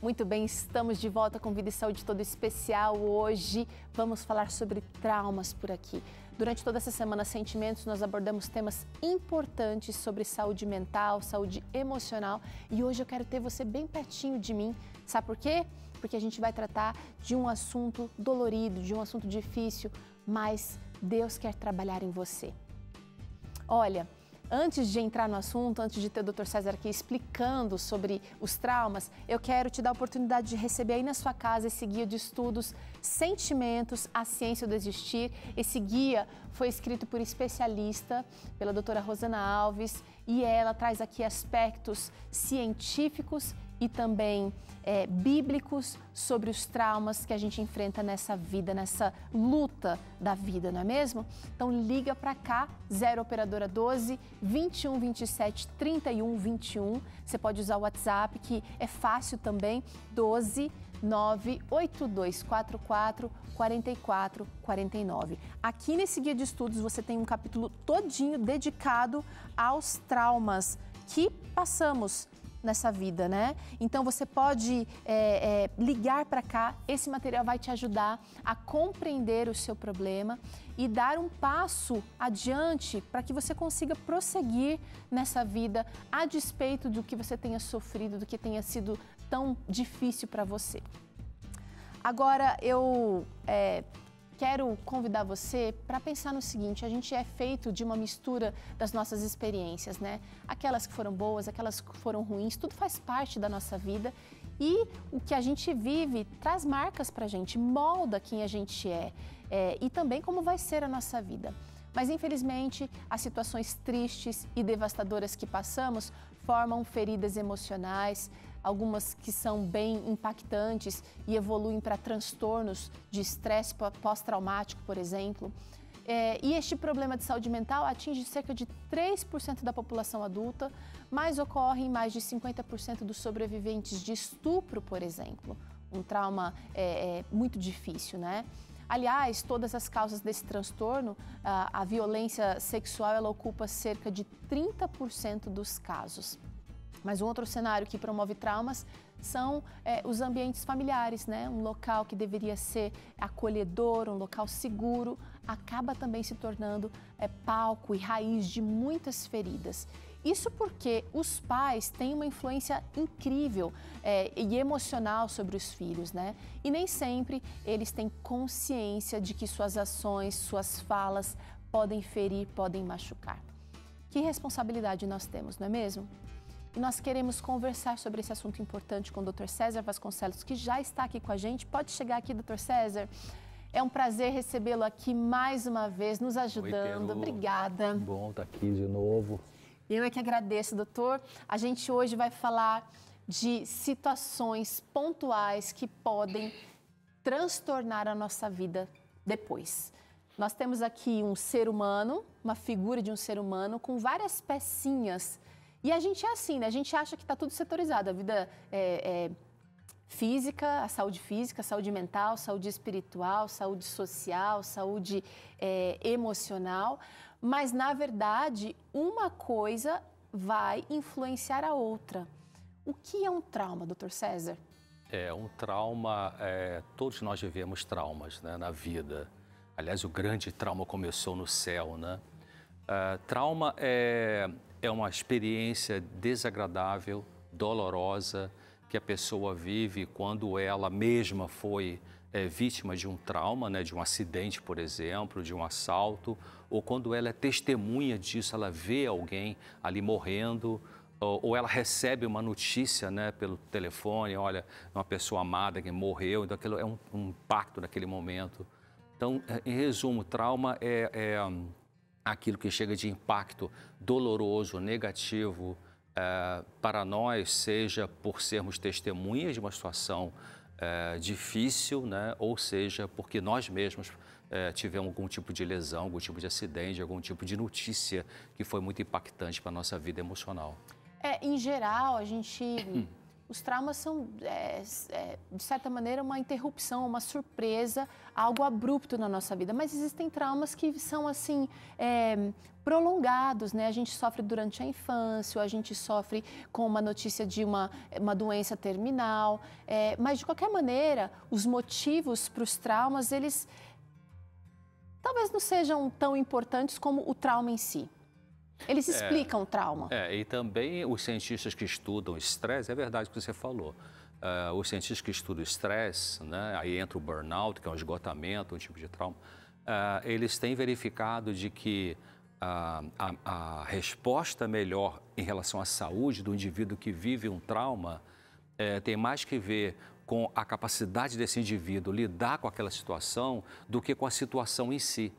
Muito bem, estamos de volta com Vida e Saúde todo especial. Hoje vamos falar sobre traumas por aqui. Durante toda essa semana Sentimentos, nós abordamos temas importantes sobre saúde mental, saúde emocional. E hoje eu quero ter você bem pertinho de mim. Sabe por quê? Porque a gente vai tratar de um assunto dolorido, de um assunto difícil, mas Deus quer trabalhar em você. Olha, antes de entrar no assunto, antes de ter o Dr. César aqui explicando sobre os traumas, eu quero te dar a oportunidade de receber aí na sua casa esse guia de estudos Sentimentos, a Ciência do Existir. Esse guia foi escrito por especialista, pela doutora Rosana Alves, e ela traz aqui aspectos científicos e também bíblicos sobre os traumas que a gente enfrenta nessa vida, nessa luta da vida, não é mesmo? Então liga para cá, 0 operadora 12 21 27 31 21. Você pode usar o WhatsApp, que é fácil também, 12 98244 4449. Aqui nesse guia de estudos você tem um capítulo todinho dedicado aos traumas que passamos nessa vida, né? Então você pode ligar para cá, esse material vai te ajudar a compreender o seu problema e dar um passo adiante para que você consiga prosseguir nessa vida a despeito do que você tenha sofrido, do que tenha sido tão difícil para você. Agora eu quero convidar você para pensar no seguinte: a gente é feito de uma mistura das nossas experiências, né? Aquelas que foram boas, aquelas que foram ruins, tudo faz parte da nossa vida e o que a gente vive traz marcas para a gente, molda quem a gente é e também como vai ser a nossa vida. Mas, infelizmente, as situações tristes e devastadoras que passamos formam feridas emocionais, algumas que são bem impactantes e evoluem para transtornos de estresse pós-traumático, por exemplo. E este problema de saúde mental atinge cerca de 3% da população adulta, mas ocorre em mais de 50% dos sobreviventes de estupro, por exemplo. Um trauma muito difícil, né? Aliás, todas as causas desse transtorno, a violência sexual, ela ocupa cerca de 30% dos casos. Mas um outro cenário que promove traumas são os ambientes familiares, né? Um local que deveria ser acolhedor, um local seguro, acaba também se tornando palco e raiz de muitas feridas. Isso porque os pais têm uma influência incrível e emocional sobre os filhos, né? E nem sempre eles têm consciência de que suas ações, suas falas podem ferir, podem machucar. Que responsabilidade nós temos, não é mesmo? E nós queremos conversar sobre esse assunto importante com o Dr. César Vasconcelos, que já está aqui com a gente. Pode chegar aqui, Dr. César. É um prazer recebê-lo aqui mais uma vez, nos ajudando. Oi, obrigada. Bom estar aqui de novo. Eu é que agradeço, doutor. A gente hoje vai falar de situações pontuais que podem transtornar a nossa vida depois. Nós temos aqui um ser humano, uma figura de um ser humano com várias pecinhas. E a gente é assim, né? A gente acha que está tudo setorizado. A vida física, a saúde mental, saúde espiritual, saúde social, saúde emocional. Mas, na verdade, uma coisa vai influenciar a outra. O que é um trauma, Dr. César? Um trauma, todos nós vivemos traumas, né, na vida. Aliás, o grande trauma começou no céu, né? Trauma é uma experiência desagradável, dolorosa, que a pessoa vive quando ela mesma foi vítima de um trauma, né, de um acidente, por exemplo, de um assalto, ou quando ela é testemunha disso, ela vê alguém ali morrendo, ou ela recebe uma notícia, né, pelo telefone, olha, uma pessoa amada que morreu, então aquilo é um impacto naquele momento. Então, em resumo, trauma é aquilo que chega de impacto doloroso, negativo para nós, seja por sermos testemunhas de uma situação difícil, né? Ou seja, porque nós mesmos tivemos algum tipo de lesão, algum tipo de acidente, algum tipo de notícia que foi muito impactante para a nossa vida emocional. Em geral, a gente os traumas são, de certa maneira, uma interrupção, uma surpresa, algo abrupto na nossa vida. Mas existem traumas que são, assim, prolongados, né? A gente sofre durante a infância, ou a gente sofre com uma notícia de uma doença terminal. Mas, de qualquer maneira, os motivos para os traumas, eles talvez não sejam tão importantes como o trauma em si. Eles explicam o trauma. E também os cientistas que estudam estresse, é verdade o que você falou. Os cientistas que estudam estresse, né, aí entra o burnout, que é um esgotamento, um tipo de trauma, eles têm verificado de que a resposta melhor em relação à saúde do indivíduo que vive um trauma tem mais que ver com a capacidade desse indivíduo lidar com aquela situação do que com a situação em si.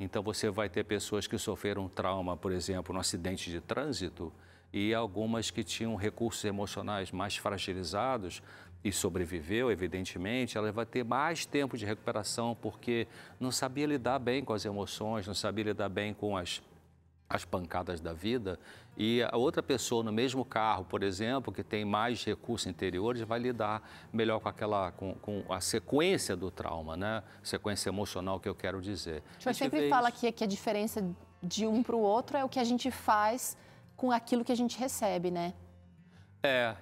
Então, você vai ter pessoas que sofreram trauma, por exemplo, no acidente de trânsito, e algumas que tinham recursos emocionais mais fragilizados e sobreviveu, evidentemente, ela vai ter mais tempo de recuperação porque não sabia lidar bem com as emoções, não sabia lidar bem com as pancadas da vida, e a outra pessoa no mesmo carro, por exemplo, que tem mais recursos interiores, vai lidar melhor com a sequência do trauma, né? Sequência emocional que eu quero dizer. O senhor sempre fala que a diferença de um para o outro é o que a gente faz com aquilo que a gente recebe, né?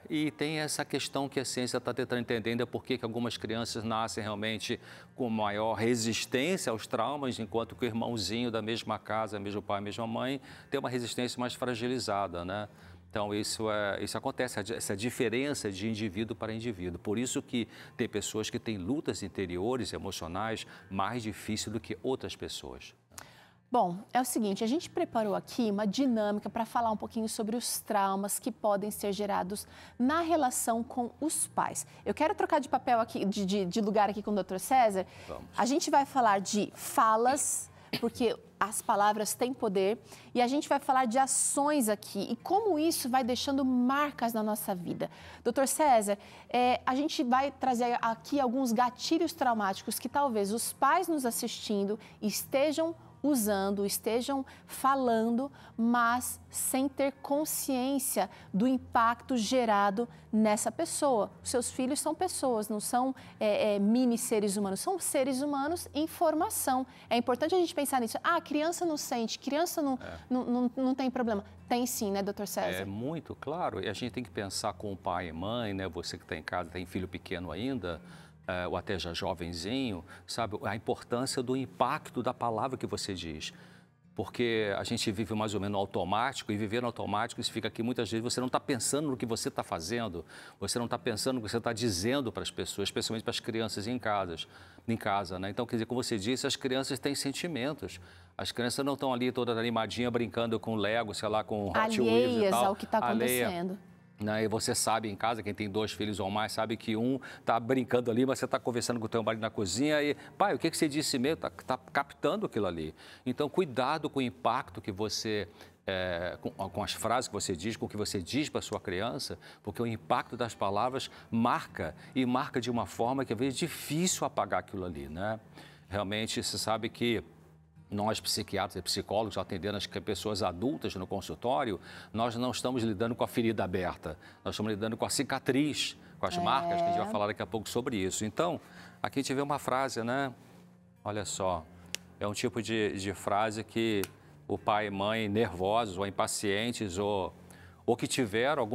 E tem essa questão que a ciência está tentando entender ainda por que algumas crianças nascem realmente com maior resistência aos traumas, enquanto que o irmãozinho da mesma casa, mesmo pai, mesma mãe, tem uma resistência mais fragilizada, né? Então, isso acontece, essa diferença de indivíduo para indivíduo. Por isso que tem pessoas que têm lutas interiores, emocionais, mais difíceis do que outras pessoas. Bom, é o seguinte, a gente preparou aqui uma dinâmica para falar um pouquinho sobre os traumas que podem ser gerados na relação com os pais. Eu quero trocar de papel aqui, de lugar aqui com o Dr. César. Vamos. A gente vai falar de falas, porque as palavras têm poder, e a gente vai falar de ações aqui e como isso vai deixando marcas na nossa vida. Dr. César, a gente vai trazer aqui alguns gatilhos traumáticos que talvez os pais nos assistindo estejam usando, estejam falando, mas sem ter consciência do impacto gerado nessa pessoa. Os seus filhos são pessoas, não são mini seres humanos, são seres humanos em formação. É importante a gente pensar nisso. A criança não sente, criança não tem problema. Tem sim, né, doutor César? É muito claro, e a gente tem que pensar com o pai e mãe, né? Você que está em casa, tem filho pequeno ainda, ou até já jovenzinho, sabe, a importância do impacto da palavra que você diz. Porque a gente vive mais ou menos no automático, e viver no automático significa que muitas vezes você não está pensando no que você está fazendo, você não está pensando no que você está dizendo para as pessoas, especialmente para as crianças em casa, né? Então, quer dizer, como você disse, as crianças têm sentimentos. As crianças não estão ali todas animadinhas, brincando com Lego, sei lá, com Hot Wheels e alheias tal. ao que está acontecendo. Né? E você sabe em casa, quem tem 2 filhos ou mais, sabe que um está brincando ali, mas você está conversando com o teu marido na cozinha e, pai, o que você disse mesmo? Está captando aquilo ali. Então, cuidado com o impacto que você, com as frases que você diz, com o que você diz para a sua criança, porque o impacto das palavras marca, e marca de uma forma que às vezes é difícil apagar aquilo ali, né? Realmente, você sabe que nós, psiquiatras e psicólogos, atendendo as pessoas adultas no consultório, nós não estamos lidando com a ferida aberta, nós estamos lidando com a cicatriz, com as marcas, que a gente vai falar daqui a pouco sobre isso. Então, aqui a gente vê uma frase, né? Olha só, é um tipo de frase que o pai e mãe nervosos ou impacientes ou que tiveram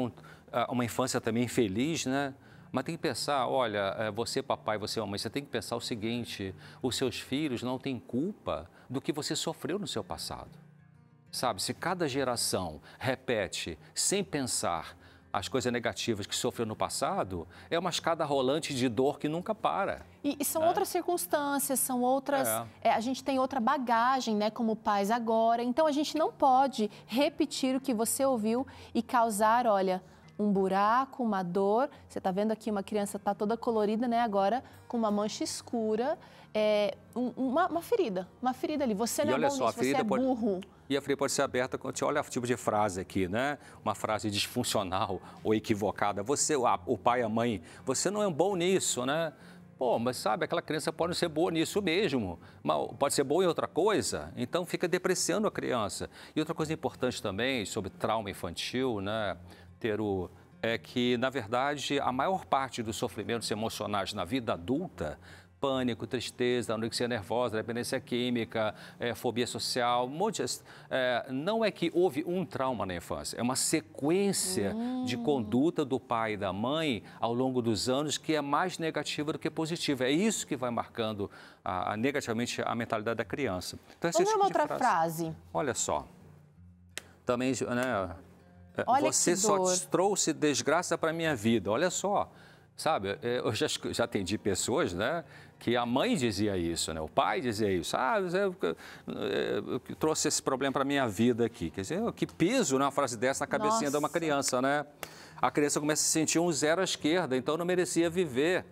uma infância também infeliz, né? Mas tem que pensar, olha, você papai, você mamãe, você tem que pensar o seguinte, os seus filhos não têm culpa do que você sofreu no seu passado. Sabe, se cada geração repete sem pensar as coisas negativas que sofreu no passado, é uma escada rolante de dor que nunca para. E são outras circunstâncias, são outras... a gente tem outra bagagem, né, como pais agora. Então, a gente não pode repetir o que você ouviu e causar, olha, um buraco, uma dor. Você está vendo aqui, uma criança está toda colorida, né, agora, com uma mancha escura, uma ferida ali. Você não é bom nisso, você é burro. E a ferida pode ser aberta quando você olha o tipo de frase aqui, né? Uma frase disfuncional ou equivocada. Você, o pai, a mãe, você não é bom nisso, né? Pô, mas sabe, aquela criança pode não ser boa nisso mesmo, mas pode ser boa em outra coisa, então fica depreciando a criança. E outra coisa importante também sobre trauma infantil, né? Ter é que, na verdade, a maior parte dos sofrimentos emocionais na vida adulta, pânico, tristeza, anorexia nervosa, dependência química, fobia social, não é que houve um trauma na infância, é uma sequência de conduta do pai e da mãe ao longo dos anos que é mais negativa do que positiva. É isso que vai marcando negativamente a mentalidade da criança. Então, vamos ver uma outra frase. Olha só, também, né? Olha Você só trouxe desgraça para a minha vida, olha só. Sabe, eu já atendi pessoas, né, que a mãe dizia isso, né, o pai dizia isso. Eu trouxe esse problema para a minha vida aqui. Quer dizer, que peso, né, uma frase dessa na cabecinha de uma criança, né? A criança começa a se sentir um zero à esquerda, então não merecia viver.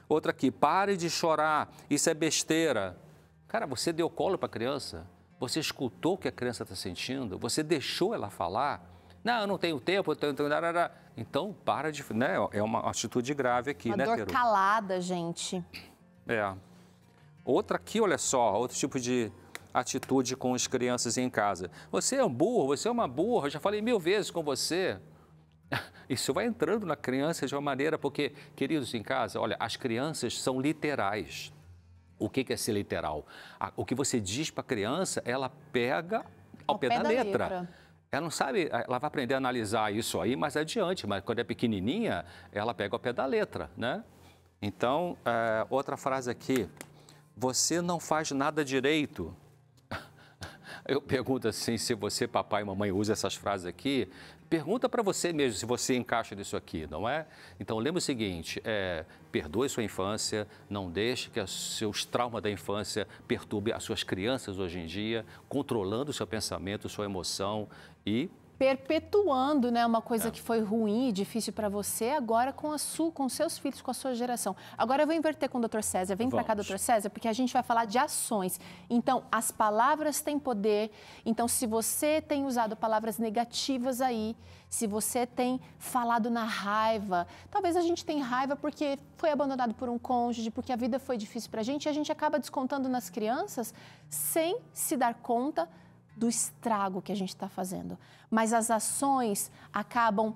Outra aqui, pare de chorar, isso é besteira. Cara, você deu colo para a criança? Você escutou o que a criança está sentindo? Você deixou ela falar? Não, eu não tenho tempo, eu tenho... Então, para de... Né? É uma atitude grave aqui, uma né, dor Peru? calada, gente. Outra aqui, olha só, outro tipo de atitude com as crianças em casa. Você é um burro, você é uma burra, eu já falei 1000 vezes com você. Isso vai entrando na criança de uma maneira, porque, queridos, em casa, olha, as crianças são literais. O que é ser literal? O que você diz para a criança, ela pega ao pé da letra. Ela não sabe, ela vai aprender a analisar isso aí mais adiante, mas quando é pequenininha, ela pega ao pé da letra, né? Então, outra frase aqui, você não faz nada direito. Eu pergunto assim, se você, papai e mamãe, usa essas frases aqui, pergunta para você mesmo se você encaixa nisso aqui, não é? Então, lembra o seguinte, perdoe sua infância, não deixe que os seus traumas da infância perturbem as suas crianças hoje em dia, controlando o seu pensamento, sua emoção e... perpetuando, né, uma coisa que foi ruim e difícil para você, agora com seus filhos, com a sua geração. Agora eu vou inverter com o Dr. César. Vem para cá, Dr. César, porque a gente vai falar de ações. Então, as palavras têm poder. Então, se você tem usado palavras negativas aí, se você tem falado na raiva, talvez a gente tenha raiva porque foi abandonado por um cônjuge, porque a vida foi difícil para a gente, e a gente acaba descontando nas crianças sem se dar conta do estrago que a gente está fazendo. Mas as ações acabam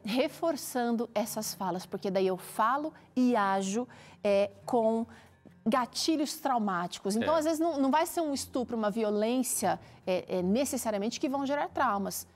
reforçando essas falas, porque daí eu falo e ajo com gatilhos traumáticos. Então, às vezes, não vai ser um estupro, uma violência necessariamente que vão gerar traumas.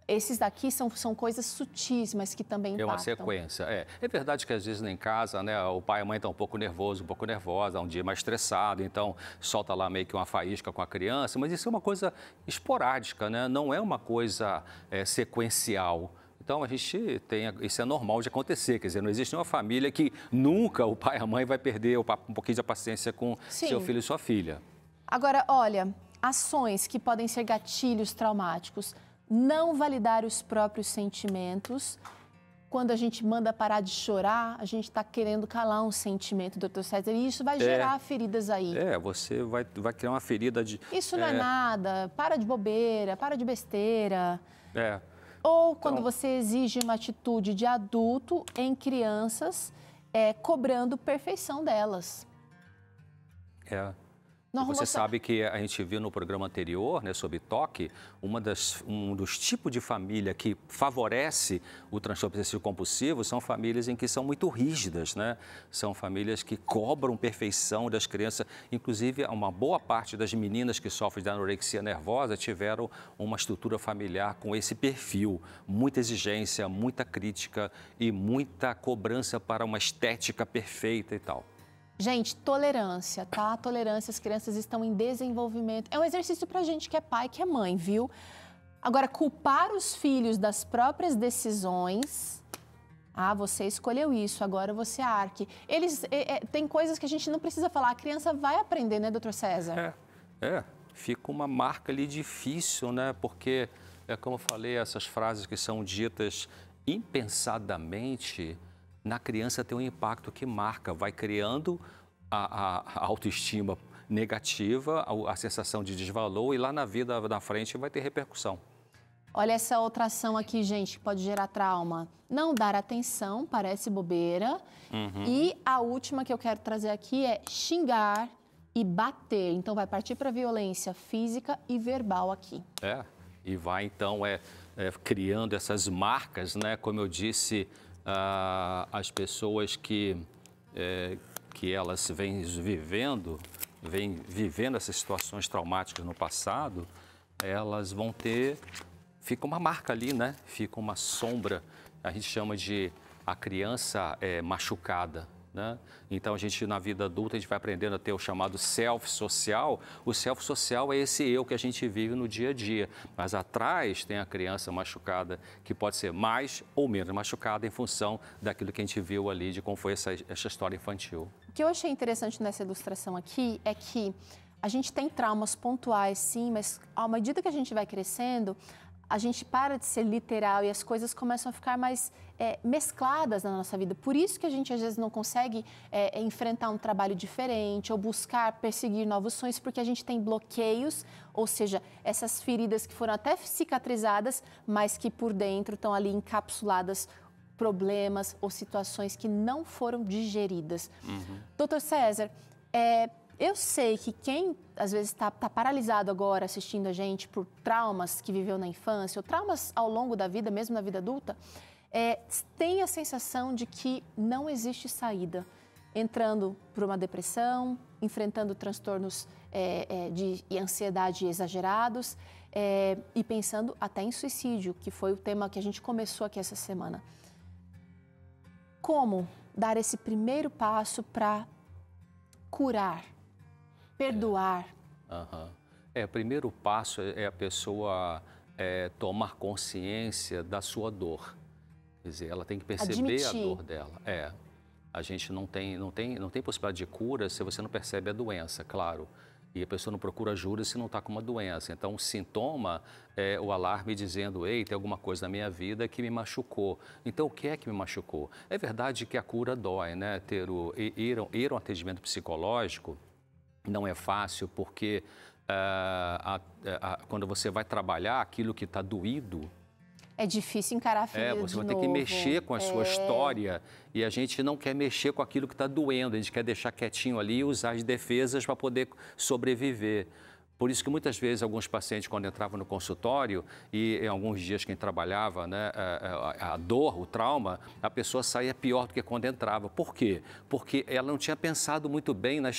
Esses daqui são coisas sutis, mas que também impactam. É uma sequência. É verdade que às vezes em casa, né, o pai e a mãe estão um pouco nervoso, um pouco nervosa, um dia mais estressado, então solta lá meio que uma faísca com a criança, mas isso é uma coisa esporádica, né? Não é uma coisa sequencial. Então, a gente isso é normal de acontecer, quer dizer, não existe uma família que nunca o pai e a mãe vai perder um pouquinho de paciência com seu filho e sua filha. Agora, olha, ações que podem ser gatilhos traumáticos. Não validar os próprios sentimentos. Quando a gente manda parar de chorar, a gente está querendo calar um sentimento, Dr. César, e isso vai gerar feridas aí. Você vai criar uma ferida de... Isso não é nada, para de bobeira, para de besteira. Ou quando você exige uma atitude de adulto em crianças, cobrando perfeição delas. Você sabe que a gente viu no programa anterior, né, sobre toque, um dos tipos de família que favorece o transtorno obsessivo compulsivo são famílias em que são muito rígidas, né? São famílias que cobram perfeição das crianças. Inclusive, uma boa parte das meninas que sofrem de anorexia nervosa tiveram uma estrutura familiar com esse perfil. Muita exigência, muita crítica e muita cobrança para uma estética perfeita e tal. Gente, tolerância, tá? Tolerância, as crianças estão em desenvolvimento. É um exercício pra gente que é pai, que é mãe, viu? Agora, culpar os filhos das próprias decisões... você escolheu isso, agora você arque. Tem coisas que a gente não precisa falar, a criança vai aprender, né, doutor César? Fica uma marca ali difícil, né? Porque, como eu falei, essas frases que são ditas impensadamente... na criança tem um impacto que marca, vai criando a autoestima negativa, a sensação de desvalor e lá na vida da frente vai ter repercussão. Olha essa outra ação aqui, gente, que pode gerar trauma. Não dar atenção, parece bobeira. E a última que eu quero trazer aqui é xingar e bater. Então vai partir para violência física e verbal aqui. E vai então criando essas marcas, né? Como eu disse, as pessoas que elas vêm vivendo essas situações traumáticas no passado, elas vão ter, fica uma marca ali, né? Fica uma sombra, a gente chama de a criança machucada. Né? Então, a gente, na vida adulta, a gente vai aprendendo a ter o chamado self-social. O self-social é esse eu que a gente vive no dia a dia. Mas atrás tem a criança machucada, que pode ser mais ou menos machucada em função daquilo que a gente viu ali, de como foi essa história infantil. O que eu achei interessante nessa ilustração aqui é que a gente tem traumas pontuais, sim, mas à medida que a gente vai crescendo, a gente para de ser literal e as coisas começam a ficar mais mescladas na nossa vida. Por isso que a gente, às vezes, não consegue enfrentar um trabalho diferente ou buscar perseguir novos sonhos, porque a gente tem bloqueios, ou seja, essas feridas que foram até cicatrizadas, mas que por dentro estão ali encapsuladas problemas ou situações que não foram digeridas. Doutor César, eu sei que quem, às vezes, está paralisado agora assistindo a gente por traumas que viveu na infância ou traumas ao longo da vida, mesmo na vida adulta, tem a sensação de que não existe saída, entrando por uma depressão, enfrentando transtornos de ansiedade exagerados e pensando até em suicídio, que foi o tema que a gente começou aqui essa semana. Como dar esse primeiro passo para curar, perdoar? O primeiro passo é a pessoa tomar consciência da sua dor. Quer dizer, ela tem que perceber a dor dela. A gente não tem possibilidade de cura se você não percebe a doença, claro. E a pessoa não procura ajuda se não está com uma doença. Então, o sintoma é o alarme dizendo, ei, tem alguma coisa na minha vida que me machucou. Então, o que é que me machucou? É verdade que a cura dói, né? Ir a um atendimento psicológico não é fácil, porque quando você vai trabalhar aquilo que está doído, é difícil encarar a ferida você vai ter que mexer com a sua história e a gente não quer mexer com aquilo que está doendo, a gente quer deixar quietinho ali e usar as defesas para poder sobreviver. Por isso que muitas vezes alguns pacientes, quando entravam no consultório e em alguns dias quem trabalhava, né, a dor, o trauma, a pessoa saía pior do que quando entrava. Por quê? Porque ela não tinha pensado muito bem na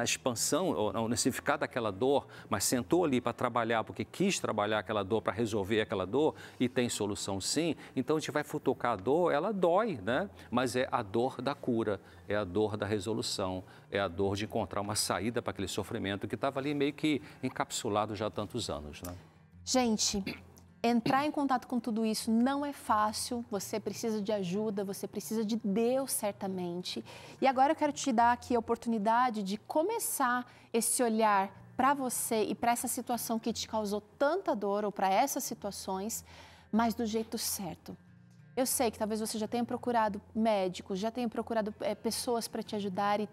expansão ou no significado daquela dor, mas sentou ali para trabalhar, porque quis trabalhar aquela dor para resolver aquela dor e tem solução sim. Então a gente vai futucar a dor, ela dói, né? Mas é a dor da cura, é a dor da resolução, é a dor de encontrar uma saída para aquele sofrimento que estava ali meio que encapsulado já há tantos anos, né? Gente, entrar em contato com tudo isso não é fácil, você precisa de ajuda, você precisa de Deus, certamente. E agora eu quero te dar aqui a oportunidade de começar esse olhar para você e para essa situação que te causou tanta dor, ou para essas situações, mas do jeito certo. Eu sei que talvez você já tenha procurado médicos, já tenha procurado pessoas para te ajudar e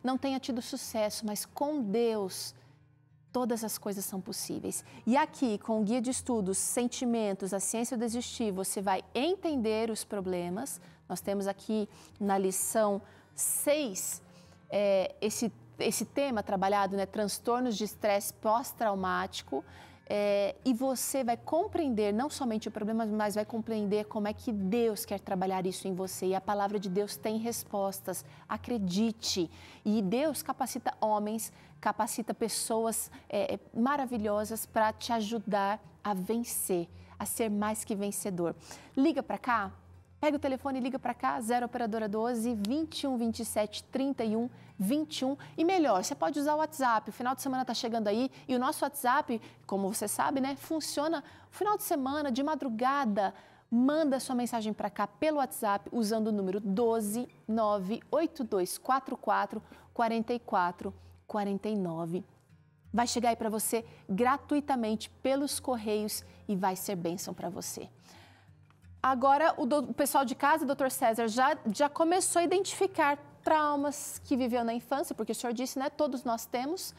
não tenha tido sucesso, mas com Deus todas as coisas são possíveis. E aqui, com o Guia de Estudos, Sentimentos, a Ciência do Existir, você vai entender os problemas. Nós temos aqui na lição 6 esse tema trabalhado, né? Transtornos de estresse pós-traumático. E você vai compreender não somente o problema, mas vai compreender como é que Deus quer trabalhar isso em você. E a palavra de Deus tem respostas, acredite. E Deus capacita homens, capacita pessoas maravilhosas para te ajudar a vencer, a ser mais que vencedor. Liga para cá. Pega o telefone e liga para cá, 0 operadora 12 21 27 31 21. E melhor, você pode usar o WhatsApp. O final de semana está chegando aí e o nosso WhatsApp, como você sabe, né, funciona no final de semana, de madrugada. Manda sua mensagem para cá pelo WhatsApp usando o número 12 98244 44 49. Vai chegar aí para você gratuitamente pelos correios e vai ser bênção para você. Agora, o pessoal de casa, doutor César, já começou a identificar traumas que viveu na infância, porque o senhor disse, né, todos nós temos.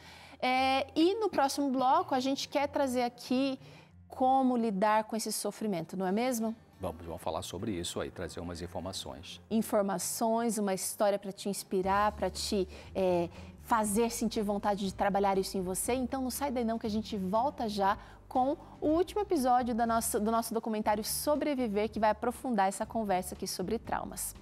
E no próximo bloco, a gente quer trazer aqui como lidar com esse sofrimento, não é mesmo? Vamos falar sobre isso aí, trazer umas informações. Informações, uma história para te inspirar, para te fazer sentir vontade de trabalhar isso em você. Então, não sai daí não, que a gente volta já com o último episódio do nosso documentário Sobreviver, que vai aprofundar essa conversa aqui sobre traumas.